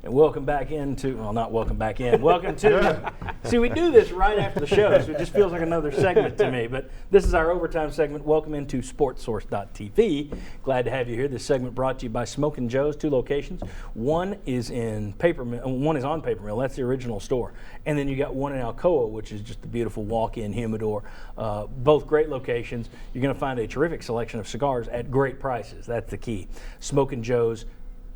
And welcome back into, well, not welcome back in, welcome to, see, we do this right after the show, so it just feels like another segment to me. But this is our overtime segment. Welcome into SportsSource.tv. Glad to have you here. This segment brought to you by Smokin' Joe's, 2 locations. One is on Paper Mill. That's the original store. And then you got one in Alcoa, which is just a beautiful walk-in humidor. Both great locations. You're going to find a terrific selection of cigars at great prices. That's the key. Smokin' Joe's,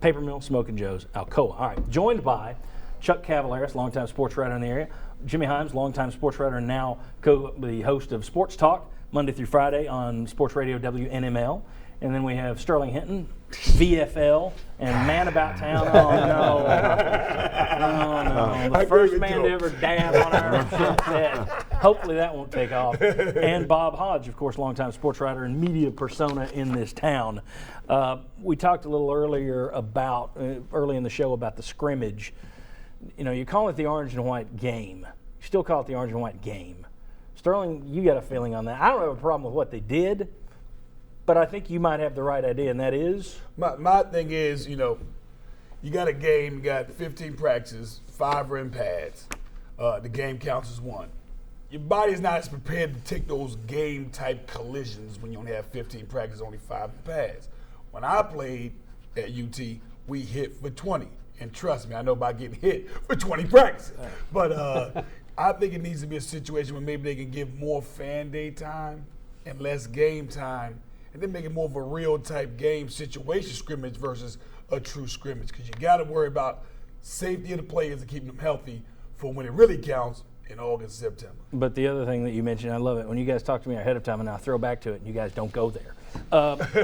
Paper Mill, Smokin' Joe's, Alcoa. All right, joined by Chuck Cavaleris, longtime sports writer in the area. Jimmy Himes, longtime sports writer and now the host of Sports Talk, Monday through Friday on Sports Radio WNML. And then we have Sterling Hinton, VFL, and man about town. Oh, no. The first man to ever dab on our head. Hopefully that won't take off. And Bob Hodge, of course, longtime sports writer and media persona in this town. We talked a little earlier about, early in the show, about the scrimmage. You know, you call it the orange and white game. You still call it the orange and white game. Sterling, you got a feeling on that. I don't have a problem with what they did, but I think you might have the right idea, and that is? My thing is, you know, you got a game, you got 15 practices, 5 rim pads. The game counts as 1. Your body's not as prepared to take those game-type collisions when you only have 15 practices, only 5 pads. When I played at UT, we hit for 20. And trust me, I know about getting hit for 20 practices. But I think it needs to be a situation where maybe they can give more fan day time and less game time, and then make it more of a real type game situation scrimmage versus a true scrimmage. Because you got to worry about safety of the players and keeping them healthy for when it really counts in August, September. But the other thing that you mentioned, I love it, when you guys talk to me ahead of time and I throw back to it and you guys don't go there.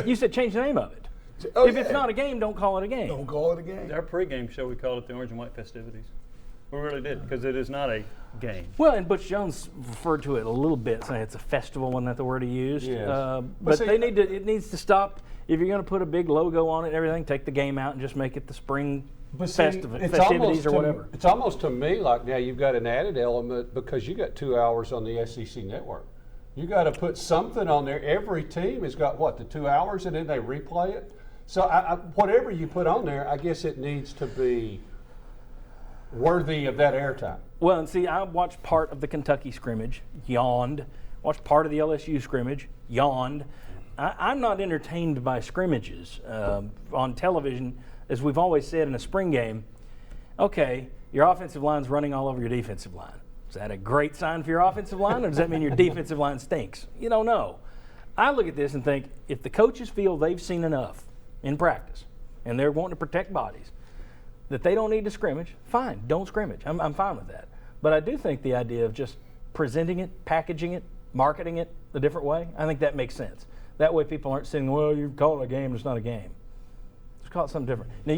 You said change the name of it. If it's not a game, don't call it a game. Don't call it a game. Our pregame show, we called it the Orange and White Festivities. We really did, because it is not a game. Well, and Butch Jones referred to it a little bit, saying it's a festival. Wasn't that the word he used? Yes. But see, it needs to stop. If you're going to put a big logo on it and everything, take the game out and just make it the spring festivities or whatever. It's almost to me like now you've got an added element because you got 2 hours on the SEC network. You got to put something on there. Every team has got the 2 hours, and then they replay it. So whatever you put on there, I guess it needs to be worthy of that airtime. Well, and see, I watched part of the Kentucky scrimmage, yawned. Watched part of the LSU scrimmage, yawned. I'm not entertained by scrimmages on television, as we've always said in a spring game. Okay, your offensive line's running all over your defensive line. Is that a great sign for your offensive line, or does that mean your defensive line stinks? You don't know. I look at this and think, if the coaches feel they've seen enough in practice, and they're wanting to protect bodies, that they don't need to scrimmage, fine, don't scrimmage. I'm fine with that. But I do think the idea of just presenting it, packaging it, marketing it a different way, I think that makes sense. That way people aren't saying, well, you call it a game, it's not a game. Let's call it something different. Now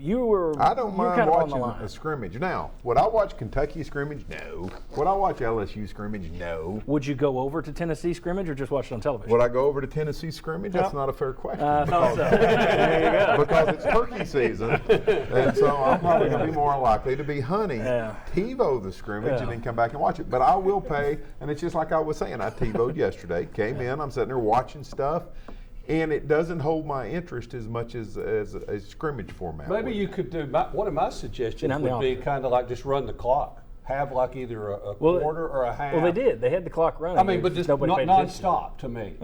I don't mind kind of watching a scrimmage. Now, would I watch Kentucky scrimmage? No. Would I watch LSU scrimmage? No. Would you go over to Tennessee scrimmage or just watch it on television? Would I go over to Tennessee scrimmage? That's not a fair question. I thought so. There you go. Because it's turkey season, and so I'm probably going to be more likely to be hunting TiVo the scrimmage and then come back and watch it. But I will pay, and it's just like I was saying, I TiVo'd yesterday, came in, I'm sitting there watching stuff, and it doesn't hold my interest as much as a scrimmage format. Maybe you could do, one of my suggestions would be kind of like just run the clock. Have like either a quarter or a half. Well, they did. They had the clock running. I mean, but just not nonstop to me.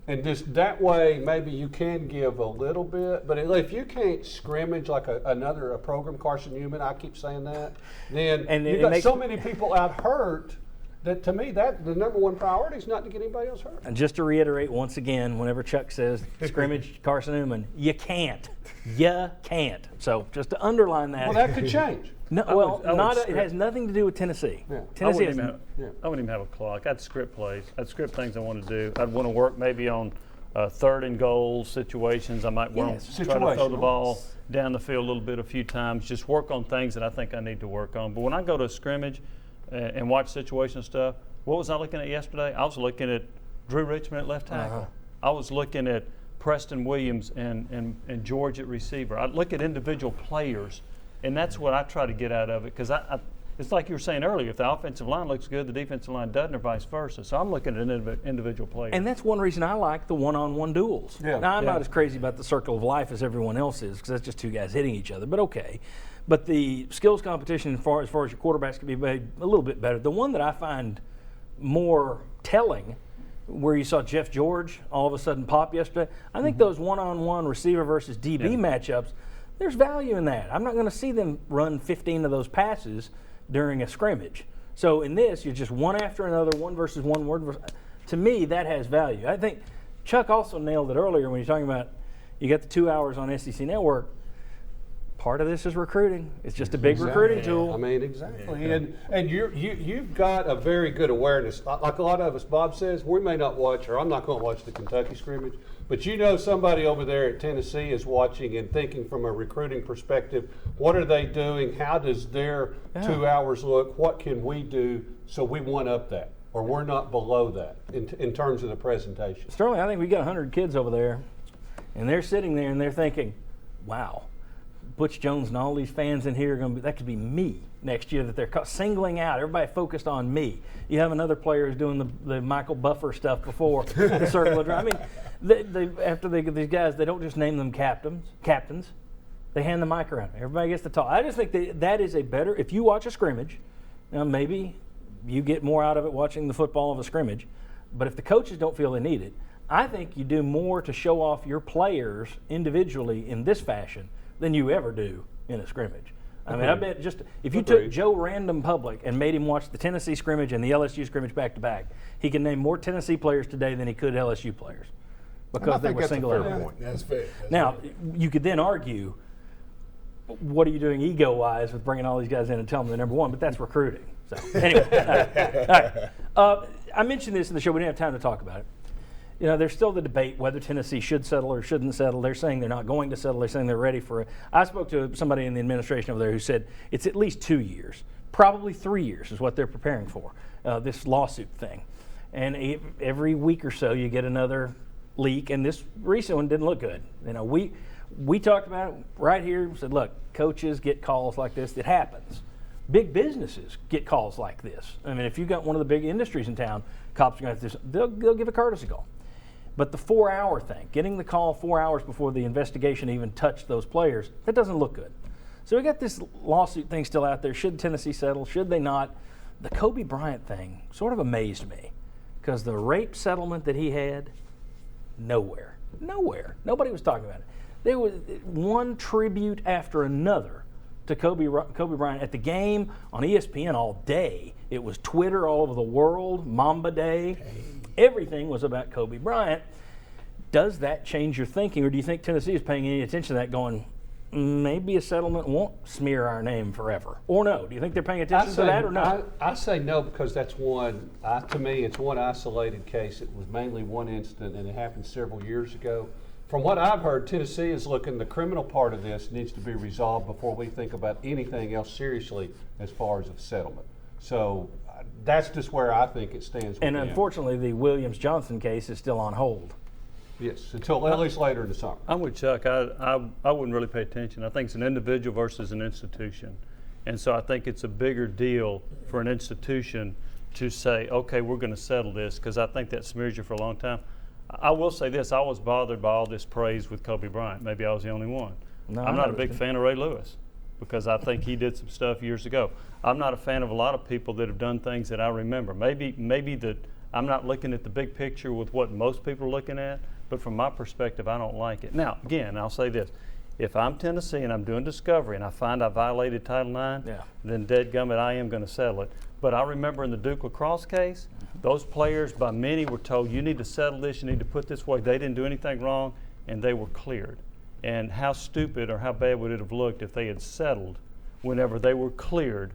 And just that way, maybe you can give a little bit. But if you can't scrimmage like a program, Carson Newman, I keep saying that, then you've got so many people out hurt that to me, that the number one priority is not to get anybody else hurt. And just to reiterate once again, whenever Chuck says scrimmage Carson Newman, you can't. You can't. So just to underline that. Well, that could change. No, it has nothing to do with Tennessee. Yeah. Tennessee I wouldn't even have a clock. I'd script plays. I'd script things I want to do. I'd want to work maybe on third and goal situations. I might want to try to throw the ball down the field a little bit a few times. Just work on things that I think I need to work on. But when I go to a scrimmage and watch situational stuff, what was I looking at yesterday? I was looking at Drew Richmond at left tackle. I was looking at Preston Williams and George at receiver. I look at individual players, and that's what I try to get out of it, because it's like you were saying earlier, if the offensive line looks good, the defensive line doesn't, or vice versa. So I'm looking at an individual player. And that's one reason I like the one-on-one duels. Yeah. Now, I'm not as crazy about the circle of life as everyone else is, because that's just two guys hitting each other, but okay. But the skills competition as far as your quarterbacks can be made a little bit better. The one that I find more telling, where you saw Jeff George all of a sudden pop yesterday, I think those one-on-one receiver versus DB matchups, there's value in that. I'm not going to see them run 15 of those passes during a scrimmage. So in this, you're just one after another, one versus one word. To me, that has value. I think Chuck also nailed it earlier when you're talking about you got the 2 hours on SEC Network. Part of this is recruiting. It's just a big recruiting tool. I mean, exactly. And you've got a very good awareness. Like a lot of us, Bob says, we may not watch, or I'm not going to watch the Kentucky scrimmage, but you know somebody over there at Tennessee is watching and thinking from a recruiting perspective, what are they doing? How does their 2 hours look? What can we do so we one up that? Or we're not below that in terms of the presentation. Sterling, I think we got 100 kids over there, and they're sitting there and they're thinking, wow, Butch Jones and all these fans in here are going to be, that could be me next year, that they're singling out. Everybody focused on me. You have another player who's doing the Michael Buffer stuff before the circle of drive. I mean, after they get these guys, they don't just name them captains. They hand the mic around. Everybody gets to talk. I just think that is a better, if you watch a scrimmage, now maybe you get more out of it watching the football of a scrimmage, but if the coaches don't feel they need it, I think you do more to show off your players individually in this fashion than you ever do in a scrimmage. I mean, I bet just if you took Joe Random Public and made him watch the Tennessee scrimmage and the LSU scrimmage back to back, he can name more Tennessee players today than he could LSU players because they were single out. That's fair. Now, you could then argue, what are you doing ego-wise with bringing all these guys in and telling them they're number one? But that's recruiting. So anyway, all right. I mentioned this in the show. We didn't have time to talk about it. You know, there's still the debate whether Tennessee should settle or shouldn't settle. They're saying they're not going to settle. They're saying they're ready for it. I spoke to somebody in the administration over there who said it's at least 2 years, probably 3 years is what they're preparing for, this lawsuit thing. And every week or so you get another leak, and this recent one didn't look good. You know, we talked about it right here, said, look, coaches get calls like this. It happens. Big businesses get calls like this. I mean, if you've got one of the big industries in town, cops are going to have to, they'll give a courtesy call. But the 4-hour thing, getting the call 4 hours before the investigation even touched those players, that doesn't look good. So we got this lawsuit thing still out there. Should Tennessee settle? Should they not? The Kobe Bryant thing sort of amazed me because the rape settlement that he had, nowhere. Nobody was talking about it. There was one tribute after another to Kobe Bryant at the game on ESPN all day. It was Twitter all over the world, Mamba Day. Everything was about Kobe Bryant. Does that change your thinking, or do you think Tennessee is paying any attention to that going, maybe a settlement won't smear our name forever? Or no? Do you think they're paying attention to that or no? I say no because that's one, to me, it's one isolated case. It was mainly one incident, and it happened several years ago. From what I've heard, Tennessee is looking, the criminal part of this needs to be resolved before we think about anything else seriously as far as a settlement. So that's just where I think it stands. And unfortunately, the Williams-Johnson case is still on hold. Yes, until at least later in the summer. I'm with Chuck. I wouldn't really pay attention. I think it's an individual versus an institution. And so I think it's a bigger deal for an institution to say, okay, we're going to settle this, because I think that smears you for a long time. I will say this, I was bothered by all this praise with Kobe Bryant. Maybe I was the only one. No, I'm not a big fan of Ray Lewis because I think he did some stuff years ago. I'm not a fan of a lot of people that have done things that I remember. Maybe that I'm not looking at the big picture with what most people are looking at, but from my perspective, I don't like it. Now, again, I'll say this. If I'm Tennessee and I'm doing discovery and I find I violated Title IX, then dadgummit, I am going to settle it. But I remember in the Duke lacrosse case, those players by many were told, you need to settle this, you need to put this away. They didn't do anything wrong, and they were cleared. And how stupid or how bad would it have looked if they had settled whenever they were cleared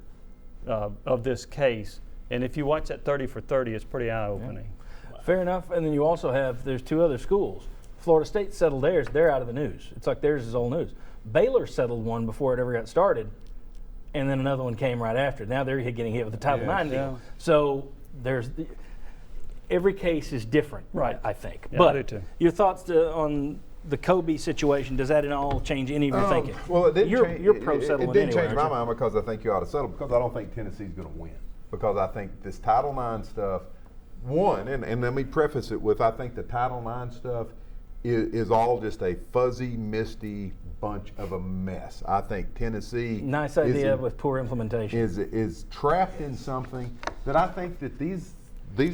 of this case? And if you watch that 30 for 30, it's pretty eye-opening. Yeah. Fair enough. And then you also have, there's two other schools. Florida State settled theirs. They're out of the news. It's like theirs is old news. Baylor settled one before it ever got started, and then another one came right after. Now they're getting hit with the Title IX deal. So every case is different, right? I think. Yeah, but I do too. Your thoughts on the Kobe situation, does that at all change any of your thinking? Well, it didn't change. You're pro settlement It didn't anyway, change my aren't you? mind because I think you ought to settle, because I don't think Tennessee's going to win. Because I think this Title IX stuff, and let me preface it with, I think the Title IX stuff is all just a fuzzy, misty bunch of a mess. I think Tennessee Nice idea with poor implementation. is trapped in something that I think that these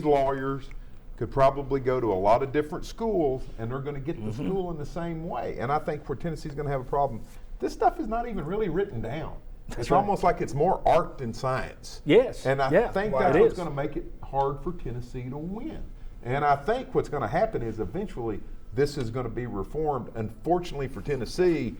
lawyers could probably go to a lot of different schools, and they're going to get the school in the same way. And I think where Tennessee's going to have a problem, this stuff is not even really written down. It's right. almost like it's more art than science. Yes. And I think Wow. that's It what's is. going to make it hard for Tennessee to win. And I think what's going to happen is eventually this is going to be reformed. Unfortunately for Tennessee,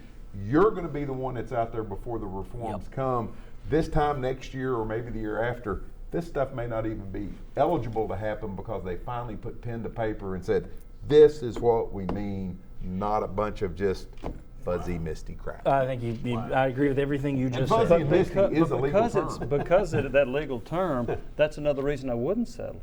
you're going to be the one that's out there before the reforms come. This time next year or maybe the year after, this stuff may not even be eligible to happen because they finally put pen to paper and said, this is what we mean, not a bunch of just fuzzy, misty crap. I think I agree with everything you just fuzzy said. and misty is a legal term. Because of that legal term, that's another reason I wouldn't settle.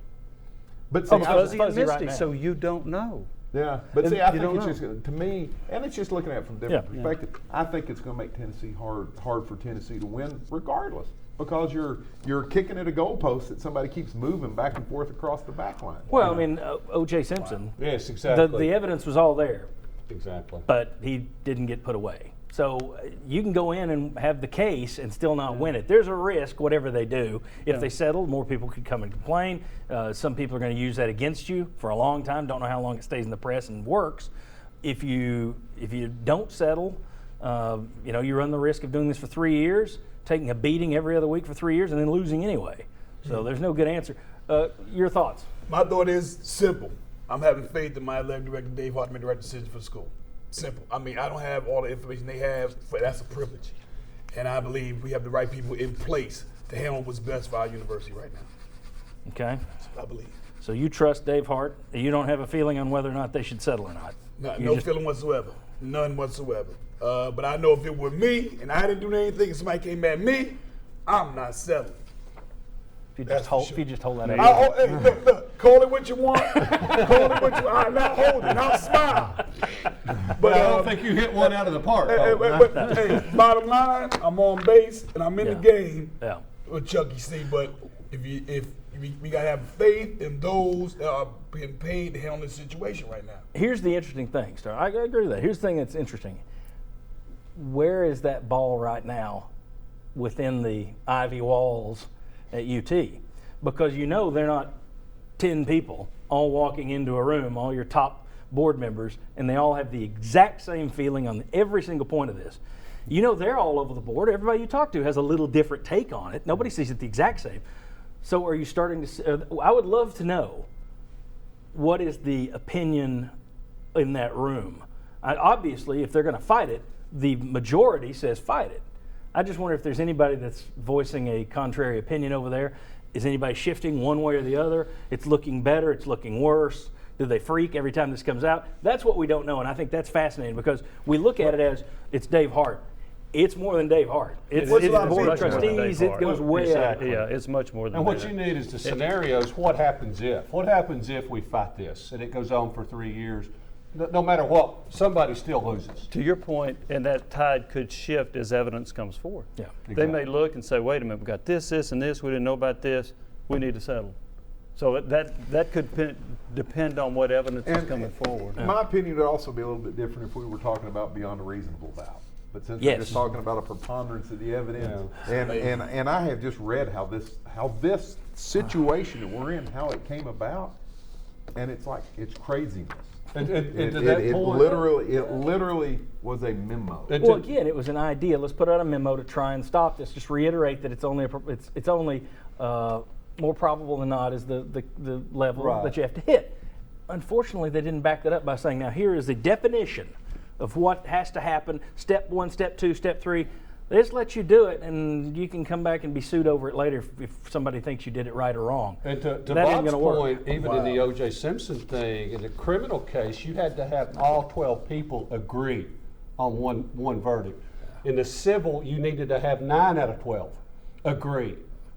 But see, It's Fuzzy and fuzzy right misty, now. so you don't know. yeah, but see, I You think don't it's know. just, to me, and it's just looking at it from different perspectives, I think it's going to make Tennessee hard for Tennessee to win regardless. Because you're kicking at a goalpost that somebody keeps moving back and forth across the back line. Well, I mean, O.J. Simpson, Yes, exactly. the evidence was all there, Exactly. but he didn't get put away. So you can go in and have the case and still not win it. There's a risk, whatever they do. If they settle, more people could come and complain. Some people are going to use that against you for a long time. Don't know how long it stays in the press and works. If you don't settle, you run the risk of doing this for 3 years, taking a beating every other week for 3 years, and then losing anyway. So there's no good answer. Your thoughts? My thought is simple. I'm having faith in my athletic director, Dave Hart, to make the right decision for the school. Simple. I mean, I don't have all the information they have, but that's a privilege. And I believe we have the right people in place to handle what's best for our university right now. Okay. I believe. So you trust Dave Hart. You don't have a feeling on whether or not they should settle or not. No feeling whatsoever. None whatsoever. But I know if it were me and I didn't do anything and somebody came at me, I'm not settling. If you That's just for hold sure. that Hey, out. look, call it what you want. Call it what you want. I'm not holding. I'll smile. But I don't think you hit one out of the park. hey, bottom line, I'm on base and I'm in the game Yeah. with Chucky C. But if we gotta have faith in those that are being paid to handle this situation right now. Here's the interesting thing, Star. I agree with that. Here's the thing that's interesting. Where is that ball right now within the ivy walls at UT? Because they're not 10 people all walking into a room, all your top board members, and they all have the exact same feeling on every single point of this. They're all over the board. Everybody you talk to has a little different take on it. Nobody sees it the exact same. So are you starting to I would love to know, what is the opinion in that room? Obviously, if they're going to fight it, the majority says fight it. I just wonder if there's anybody that's voicing a contrary opinion over there. Is anybody shifting one way or the other? It's looking better, it's looking worse. Do they freak every time this comes out? That's what we don't know, and I think that's fascinating because we look at it as it's Dave Hart. It's more than Dave Hart. It's It's the much board more of than Dave trustees. Hart. It goes way out. Yeah, it's much more than And what that. you need is the scenarios. What happens if? What happens if we fight this and it goes on for 3 years? No matter what, somebody still loses. To your point, and that tide could shift as evidence comes forward. Yeah. They may look and say, wait a minute, we got this, and this, we didn't know about this, we need to settle. So that could depend on what evidence is coming forward. My opinion would also be a little bit different if we were talking about beyond a reasonable doubt. But since we're just talking about a preponderance of the evidence, and I have just read how this situation that we're in, how it came about, and it's craziness. And It to that point, literally was a memo. Well, again, it was an idea. Let's put out a memo to try and stop this. Just reiterate that it's only more probable than not is the level that you have to hit. Unfortunately, they didn't back that up by saying, now here is the definition of what has to happen. Step 1, step 2, step 3. They just let you do it, and you can come back and be sued over it later if somebody thinks you did it right or wrong. and to That ain't Bob's gonna work. point, even in the O.J. Simpson thing, in the criminal case, you had to have all 12 people agree on one verdict. In the civil, you needed to have 9 out of 12 agree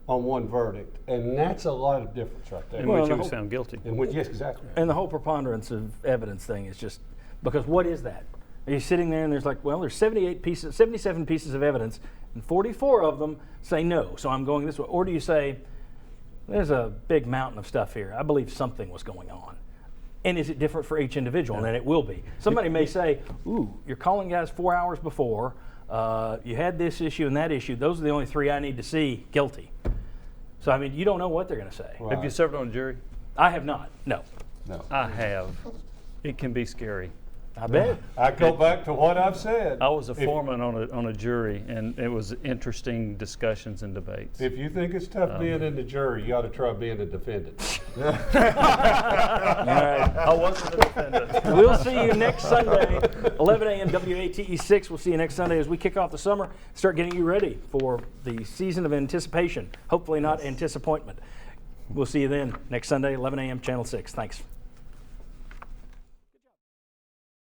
on one verdict, and that's a lot of difference right there. In which he was found guilty. Yes, exactly. And the whole preponderance of evidence thing is just Because what is that? Are you sitting there and there's like, well, there's 77 pieces of evidence, and 44 of them say no, so I'm going this way. Or do you say, there's a big mountain of stuff here. I believe something was going on. And is it different for each individual? And it will be. Somebody may say, ooh, you're calling guys 4 hours before. You had this issue and that issue. Those are the only 3 I need to see guilty. So, I mean, you don't know what they're going to say. Right. Have you served on a jury? I have not. No. No. I have. It can be scary. I bet. I go back to what I've said. I was a foreman on a jury, and it was interesting discussions and debates. If you think it's tough being in the jury, you ought to try being a defendant. All right. I wasn't a defendant. We'll see you next Sunday, 11 a.m. WATE 6. We'll see you next Sunday as we kick off the summer, start getting you ready for the season of anticipation. Hopefully not anticipation. We'll see you then next Sunday, 11 a.m. Channel 6. Thanks.